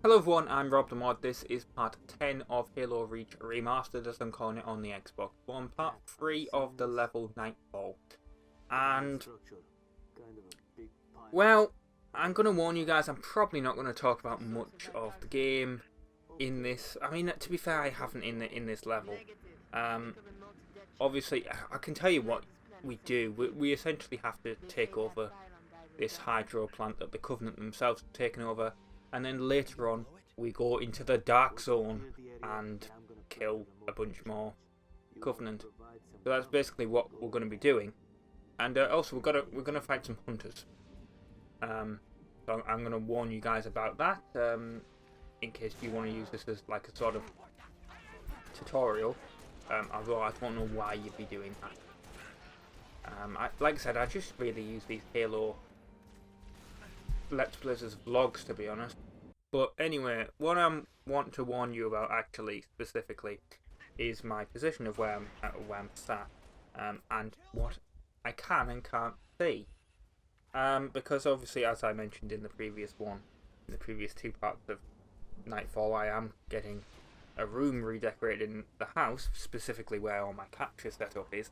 Hello everyone, I'm RobtheMod. This is part 10 of Halo Reach Remastered, as I'm calling it on the Xbox One, part 3 of the level Nightfall. And, well, I'm going to warn you guys, I'm probably not going to talk about much of the game in this. I mean, to be fair, I haven't in this level. Obviously, I can tell you what we do. We essentially have to take over this hydro plant that the Covenant themselves have taken over. And then later on, we go into the Dark Zone and kill a bunch more Covenant. So that's basically what we're going to be doing. And also, we're gonna fight some hunters. So I'm going to warn you guys about that, in case you want to use this as like a sort of tutorial. Although I don't know why you'd be doing that. Like I said, I just really use these Halo Let's Plays as vlogs, to be honest. But anyway, what I want to warn you about actually specifically is my position of where I'm sat, and what I can and can't see. Because obviously, as I mentioned in the previous two parts of Nightfall, I am getting a room redecorated in the house, specifically where all my capture setup is,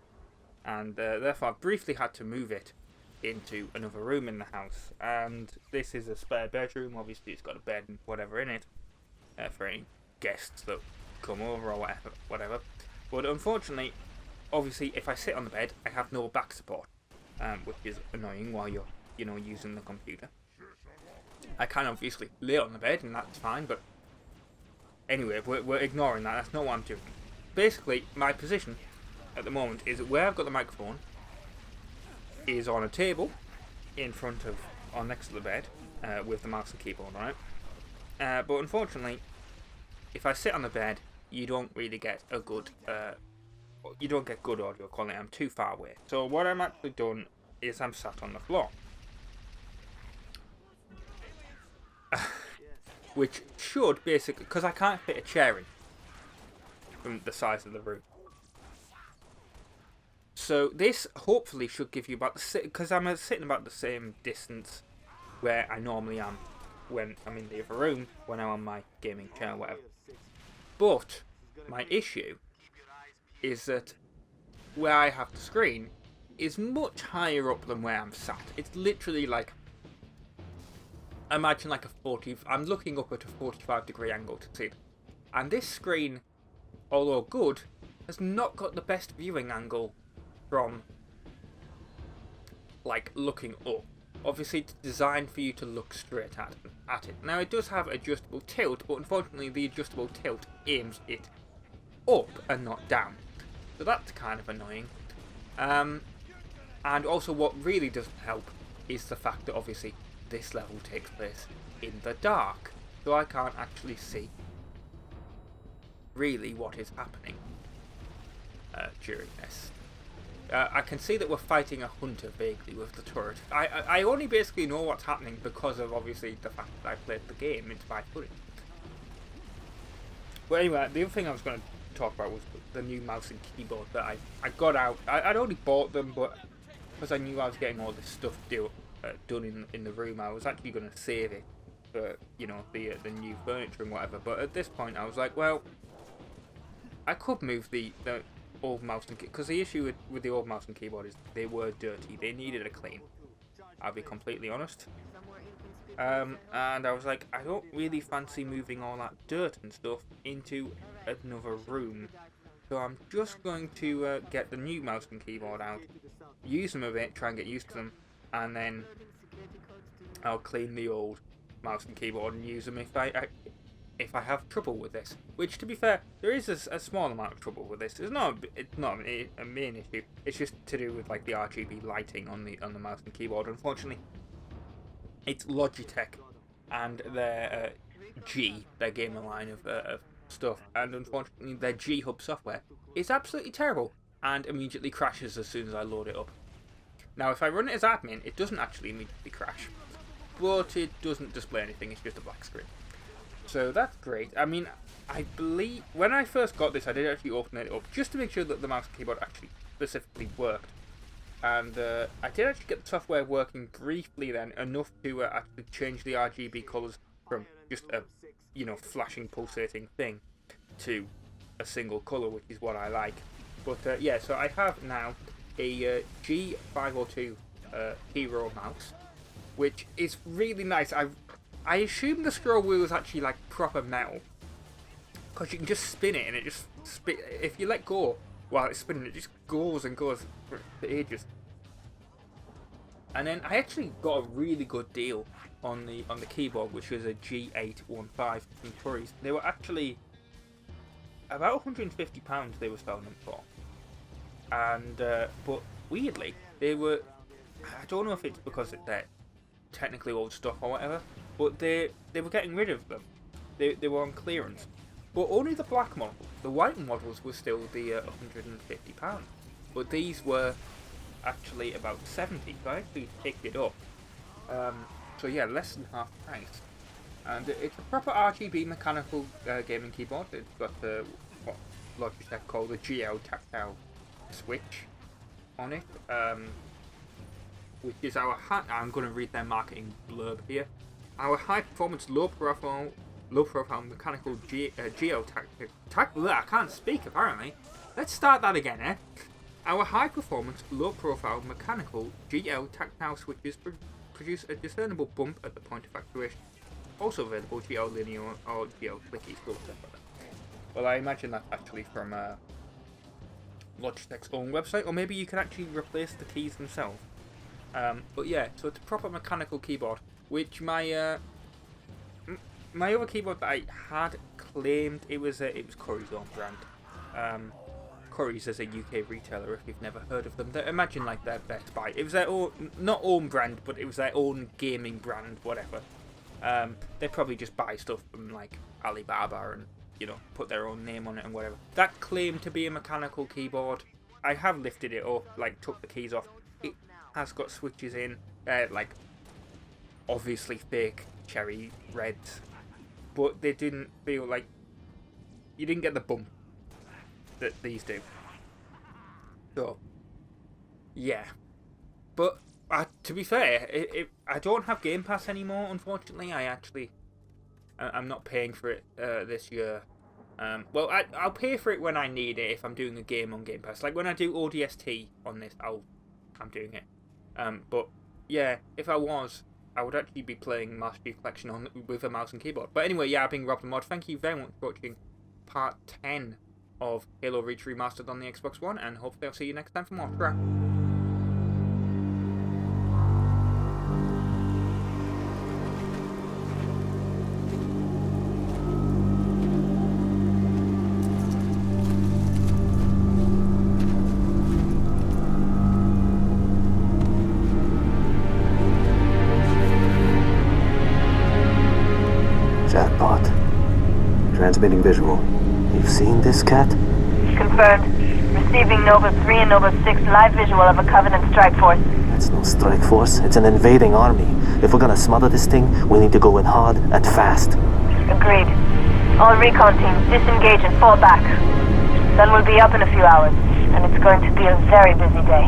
and therefore I've briefly had to move it into another room in the house. And this is a spare bedroom. Obviously, it's got a bed and whatever in it for any guests that come over or whatever. But unfortunately, obviously, if I sit on the bed, I have no back support, which is annoying while you're using the computer. I can obviously lay on the bed and that's fine, but anyway, we're ignoring that. That's not what I'm doing. Basically, my position at the moment is where I've got the microphone is on a table in front of or next to the bed with the mouse and keyboard on it. But unfortunately, if I sit on the bed, you don't really get a good good audio quality. I'm too far away. So what I'm actually done is I'm sat on the floor, which should basically, because I can't fit a chair in from the size of the room. So this hopefully should give you about the because I'm sitting about the same distance where I normally am when I'm in the other room, when I'm on my gaming chair or whatever. But my issue is that where I have the screen is much higher up than where I'm sat. It's literally like, imagine like I'm looking up at a 45-degree angle to see it. And this screen, although good, has not got the best viewing angle from like looking up. Obviously, it's designed for you to look straight at it. Now, it does have adjustable tilt, but unfortunately the adjustable tilt aims it up and not down, so that's kind of annoying. And also, what really doesn't help is the fact that obviously this level takes place in the dark, so I can't actually see really what is happening during this. I can see that we're fighting a hunter vaguely with the turret. I only basically know what's happening because of obviously the fact that I played the game into my footage. But anyway, the other thing I was going to talk about was the new mouse and keyboard that I got out. I'd already bought them, but because I knew I was getting all this stuff done in the room, I was actually going to save it for the new furniture and whatever. But at this point, I was like, well, I could move the old mouse and keyboard, because the issue with the old mouse and keyboard is they were dirty. They needed a clean. I'll be completely honest. And I was like, I don't really fancy moving all that dirt and stuff into another room. So I'm just going to get the new mouse and keyboard out, use them a bit, try and get used to them, and then I'll clean the old mouse and keyboard and use them if I have trouble with this. Which, to be fair, there is a small amount of trouble with this. It's not a main issue. It's just to do with like the RGB lighting on the mouse and keyboard. Unfortunately, it's Logitech and their their gamer line of stuff, and unfortunately their G Hub software is absolutely terrible and immediately crashes as soon as I load it up. Now, if I run it as admin, it doesn't actually immediately crash, but it doesn't display anything. It's just a black screen. So that's great. I mean, I believe when I first got this, I did actually open it up just to make sure that the mouse and keyboard actually specifically worked. And I did actually get the software working briefly then, enough to actually change the RGB colours from just a, flashing, pulsating thing to a single colour, which is what I like. But yeah, so I have now a G502 Hero mouse, which is really nice. I assume the scroll wheel is actually like proper metal, because you can just spin it and it just if you let go while it's spinning, it just goes and goes for ages. And then I actually got a really good deal on the keyboard, which was a G815 from Curry's. They were actually about £150 they were selling them for. And but weirdly, they were, I don't know if it's because they're technically old stuff or whatever, but they were getting rid of them. They were on clearance. But only the black model. The white models were still the £150. But these were actually about 70, so I actually picked it up. So yeah, less than half price. And it's a proper RGB mechanical gaming keyboard. It's got what Logitech call the GL tactile switch on it, which is our I'm going to read their marketing blurb here. Our high performance, low profile mechanical GL tactile. I can't speak apparently. Let's start that again, eh? Our high performance, low profile mechanical GL tactile switches produce a discernible bump at the point of actuation. Also available GL linear or GL clicky stuff like that. Well, I imagine that's actually from Logitech's own website, or maybe you can actually replace the keys themselves. But yeah, so it's a proper mechanical keyboard, which my other keyboard that I had claimed it was Curry's own brand. Curry's is a UK retailer, if you've never heard of them. Imagine like their Best Buy. It was their own, not own brand, but it was their own gaming brand, whatever. They probably just buy stuff from like Alibaba and put their own name on it and whatever. That claimed to be a mechanical keyboard. I have lifted it up, like took the keys off. It has got switches in, like obviously fake cherry reds, but they didn't feel like you didn't get the bump that these do. So yeah, but to be fair, I don't have Game Pass anymore, unfortunately. I'm not paying for it this year. Well, I'll pay for it when I need it if I'm doing a game on Game Pass. Like when I do ODST on this, I'm doing it. But yeah, if I would actually be playing Master Chief Collection with a mouse and keyboard. But anyway, yeah, I've been RobtheMod. Thank you very much for watching part 10 of Halo Reach Remastered on the Xbox One, and hopefully I'll see you next time for more. Bye. Chatbot. Transmitting visual. You've seen this, Cat? Confirmed. Receiving Nova 3 and Nova 6 live visual of a Covenant strike force. It's no strike force. It's an invading army. If we're gonna smother this thing, we need to go in hard and fast. Agreed. All recon teams disengage and fall back. Sun will be up in a few hours, and it's going to be a very busy day.